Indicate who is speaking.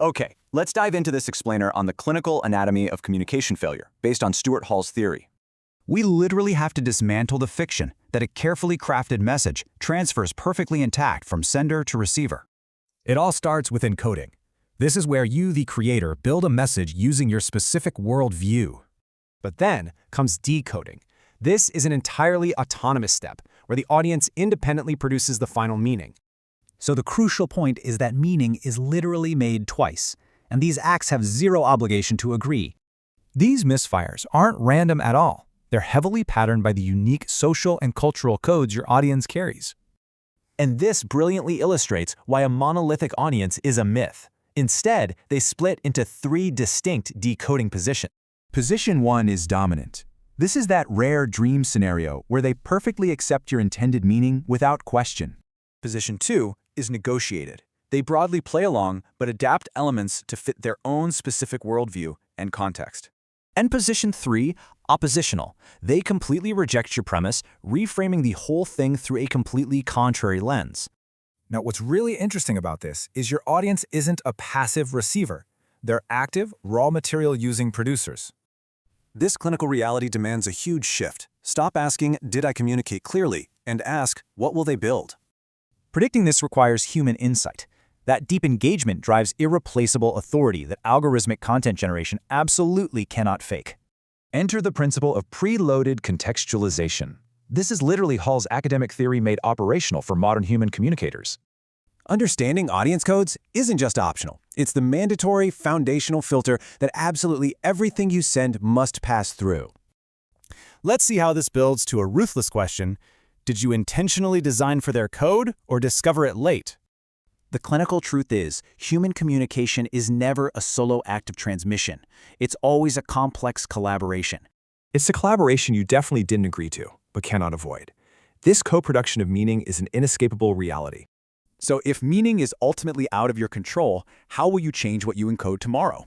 Speaker 1: Okay, let's dive into this explainer on the clinical anatomy of communication failure, based on Stuart Hall's theory.
Speaker 2: We literally have to dismantle the fiction that a carefully crafted message transfers perfectly intact from sender to receiver.
Speaker 3: It all starts with encoding. This is where you, the creator, build a message using your specific worldview. But then comes decoding. This is an entirely autonomous step, where the audience independently produces the final meaning.
Speaker 2: So the crucial point is that meaning is literally made twice, and these acts have zero obligation to agree.
Speaker 3: These misfires aren't random at all. They're heavily patterned by the unique social and cultural codes your audience carries.
Speaker 4: And this brilliantly illustrates why a monolithic audience is a myth. Instead, they split into 3 distinct decoding positions.
Speaker 5: Position 1 is dominant. This is that rare dream scenario where they perfectly accept your intended meaning without question.
Speaker 1: Position 2 is negotiated. They broadly play along, but adapt elements to fit their own specific worldview and context.
Speaker 4: And position 3, oppositional. They completely reject your premise, reframing the whole thing through a completely contrary lens.
Speaker 3: Now, what's really interesting about this is your audience isn't a passive receiver. They're active, raw material-using producers.
Speaker 1: This clinical reality demands a huge shift. Stop asking, "Did I communicate clearly?" and ask, "What will they build?"
Speaker 4: Predicting this requires human insight. That deep engagement drives irreplaceable authority that algorithmic content generation absolutely cannot fake.
Speaker 6: Enter the principle of preloaded contextualization. This is literally Hall's academic theory made operational for modern human communicators.
Speaker 1: Understanding audience codes isn't just optional. It's the mandatory foundational filter that absolutely everything you send must pass through.
Speaker 3: Let's see how this builds to a ruthless question. Did you intentionally design for their code or discover it late?
Speaker 4: The clinical truth is, human communication is never a solo act of transmission. It's always a complex collaboration.
Speaker 6: It's a collaboration you definitely didn't agree to, but cannot avoid. This co-production of meaning is an inescapable reality.
Speaker 1: So if meaning is ultimately out of your control, how will you change what you encode tomorrow?